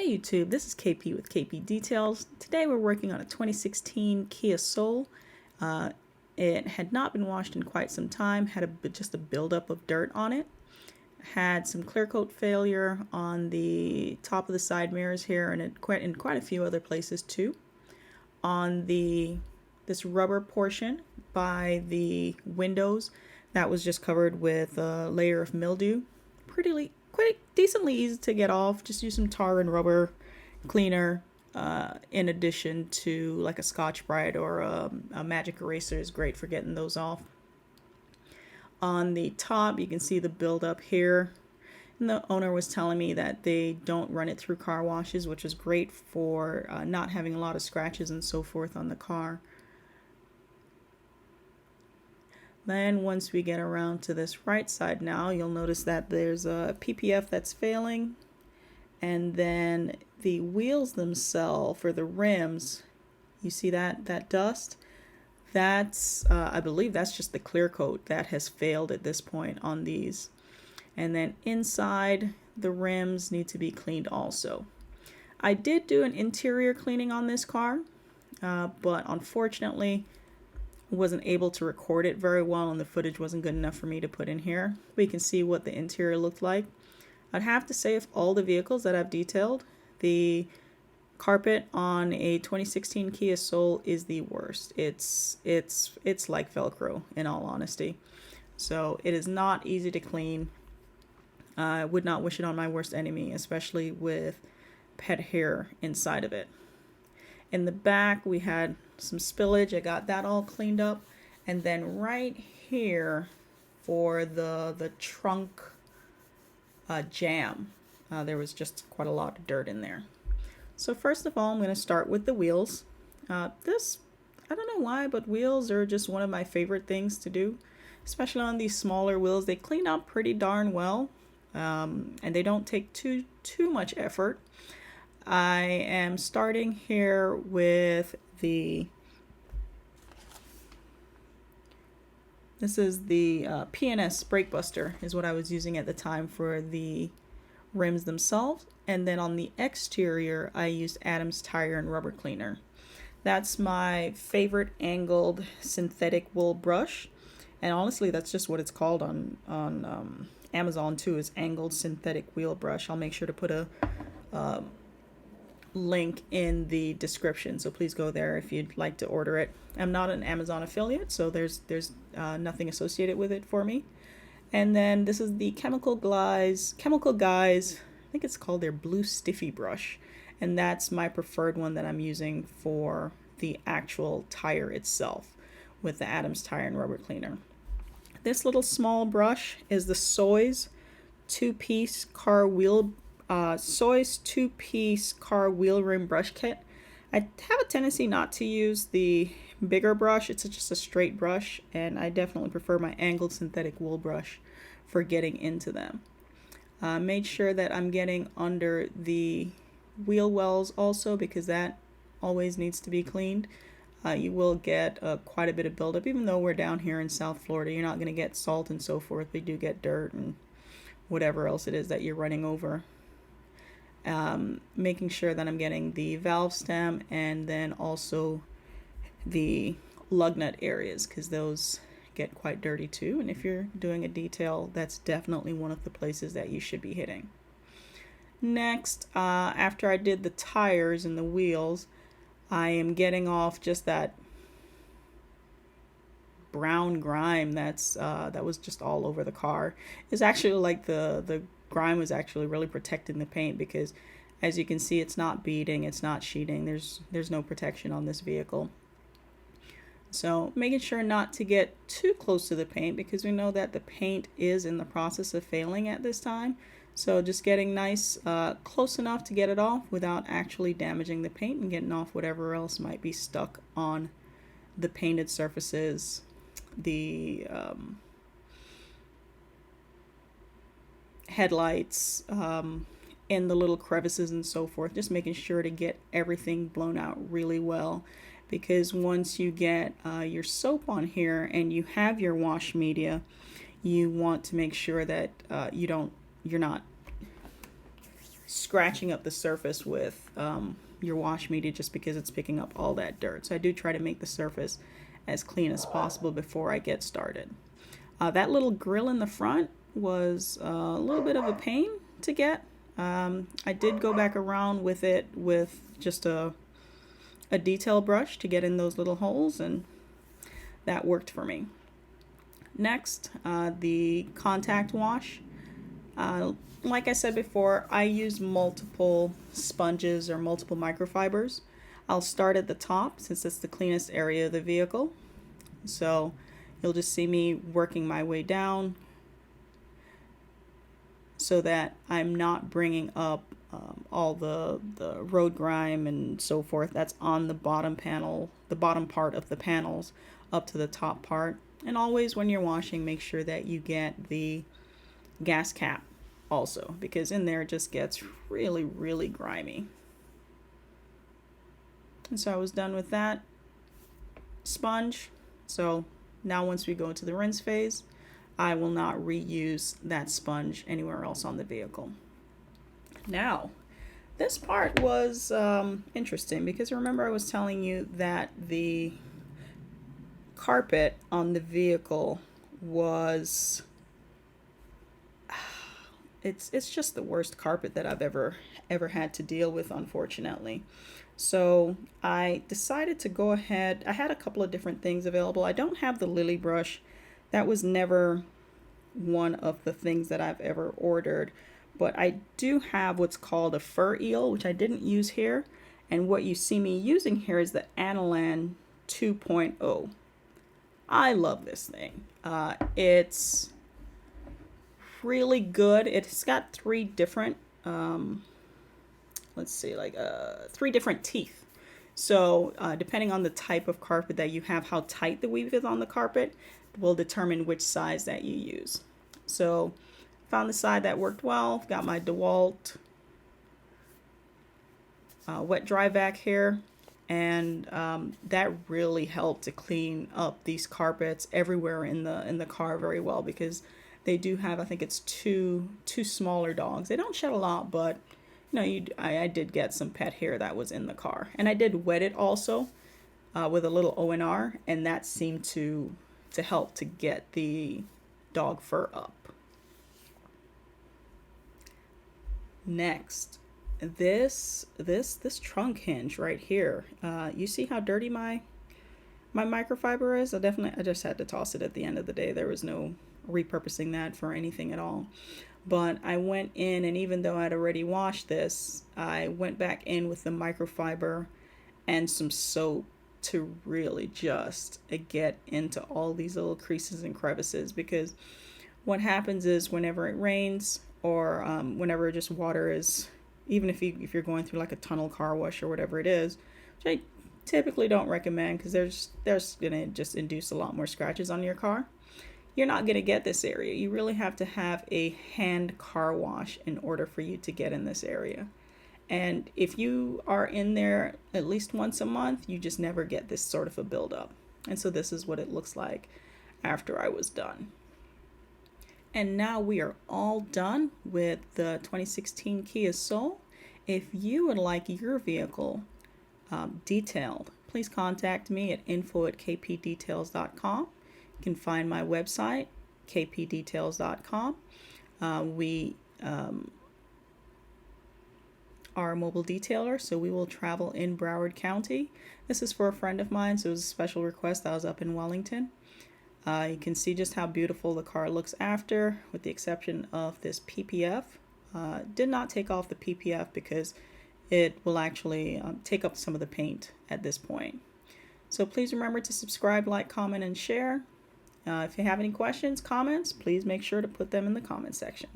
Hi YouTube, this is KP with KP Details. Today we're working on a 2016 Kia Soul. It had not been washed in quite some time, had just a buildup of dirt on it. Had some clear coat failure on the top of the side mirrors here and in quite a few other places too. On this rubber portion by the windows, that was just covered with a layer of mildew. Quite decently easy to get off. Just use some tar and rubber cleaner in addition to like a Scotch-Brite or a magic eraser is great for getting those off. On the top you can see the buildup here, and the owner was telling me that they don't run it through car washes, which is great for not having a lot of scratches and so forth on the car. Then once we get around to this right side now, you'll notice that there's a PPF that's failing, and then the wheels themselves, or the rims, you see that dust? That's, I believe that's just the clear coat that has failed at this point on these. And then inside, the rims need to be cleaned also. I did do an interior cleaning on this car, but unfortunately, wasn't able to record it very well and the footage wasn't good enough for me to put in here. We can see what the interior looked like. I'd have to say, of all the vehicles that I've detailed, the carpet on a 2016 Kia Soul is the worst. It's like Velcro, in all honesty. So it is not easy to clean. I would not wish it on my worst enemy, especially with pet hair inside of it. In the back we had some spillage. I got that all cleaned up, and then right here for the trunk jam, there was just quite a lot of dirt in there. So first of all, I'm going to start with the wheels. I don't know why, but wheels are just one of my favorite things to do, especially on these smaller wheels. They clean up pretty darn well, and they don't take too much effort. I am starting here with this is the P&S Brake Buster is what I was using at the time for the rims themselves. And then on the exterior, I used Adam's Tire and Rubber Cleaner. That's my favorite angled synthetic wool brush. And honestly, that's just what it's called on Amazon too, is angled synthetic wheel brush. I'll make sure to put a link in the description, so please go there if you'd like to order it. I'm not an Amazon affiliate, so there's nothing associated with it for me. And then this is the Chemical Guys, I think it's called their Blue Stiffy brush, and that's my preferred one that I'm using for the actual tire itself with the Adam's Tire and Rubber Cleaner. This little small brush is the Soy's two-piece car wheel wheel rim brush kit. I have a tendency not to use the bigger brush. It's just a straight brush, and I definitely prefer my angled synthetic wool brush for getting into them. Made sure that I'm getting under the wheel wells also, because that always needs to be cleaned. You will get quite a bit of buildup. Even though we're down here in South Florida, you're not going to get salt and so forth. We do get dirt and whatever else it is that you're running over. Making sure that I'm getting the valve stem and then also the lug nut areas, because those get quite dirty too, and if you're doing a detail, that's definitely one of the places that you should be hitting. Next, after I did the tires and the wheels, I am getting off just that brown grime that was just all over the car. It's actually like the grime was actually really protecting the paint, because as you can see, it's not beading, it's not sheeting, there's no protection on this vehicle. So making sure not to get too close to the paint, because we know that the paint is in the process of failing at this time. So just getting nice close enough to get it off without actually damaging the paint, and getting off whatever else might be stuck on the painted surfaces, the headlights, in the little crevices and so forth. Just making sure to get everything blown out really well, because once you get your soap on here and you have your wash media, you want to make sure that you're not scratching up the surface with your wash media just because it's picking up all that dirt. So I do try to make the surface as clean as possible before I get started. That little grill in the front was a little bit of a pain to get. I did go back around with it with just a detail brush to get in those little holes, and that worked for me. Next, the contact wash. Like I said before, I use multiple sponges or multiple microfibers. I'll start at the top since it's the cleanest area of the vehicle. So you'll just see me working my way down so that I'm not bringing up all the road grime and so forth that's on the bottom panel, the bottom part of the panels up to the top part. And always when you're washing, make sure that you get the gas cap also, because in there it just gets really, really grimy. And so I was done with that sponge. So now once we go into the rinse phase, I will not reuse that sponge anywhere else on the vehicle. Now, this part was interesting because remember I was telling you that the carpet on the vehicle was it's just the worst carpet that I've ever had to deal with, unfortunately. So I decided to go ahead. I had a couple of different things available. I don't have the lily brush. That was never one of the things that I've ever ordered, but I do have what's called a fur eel, which I didn't use here. And what you see me using here is the Analan 2.0. I love this thing. It's really good. It's got three different, three different teeth. So depending on the type of carpet that you have, how tight the weave is on the carpet will determine which size that you use. So found the side that worked well. Got my DeWalt wet dry vac here, and that really helped to clean up these carpets everywhere in the car very well, because they do have, I think it's two smaller dogs. They don't shed a lot, but I did get some pet hair that was in the car, and I did wet it also with a little ONR, and that seemed to help to get the dog fur up. Next, this trunk hinge right here. You see how dirty my microfiber is? I just had to toss it at the end of the day. There was no repurposing that for anything at all. But I went in, and even though I'd already washed this, I went back in with the microfiber and some soap to really just get into all these little creases and crevices, because what happens is whenever it rains or whenever just water is, even if you're going through like a tunnel car wash or whatever it is, which I typically don't recommend because there's gonna just induce a lot more scratches on your car, you're not gonna get this area. You really have to have a hand car wash in order for you to get in this area. And if you are in there at least once a month, you just never get this sort of a buildup. And so this is what it looks like after I was done. And now we are all done with the 2016 Kia Soul. If you would like your vehicle detailed, please contact me at info@kpdetails.com. You can find my website, kpdetails.com. We are a mobile detailer, so we will travel in Broward County. This is for a friend of mine, so it was a special request. I was up in Wellington. You can see just how beautiful the car looks after, with the exception of this PPF. Did not take off the PPF because it will actually take up some of the paint at this point. So please remember to subscribe, like, comment, and share. If you have any questions, comments, please make sure to put them in the comment section.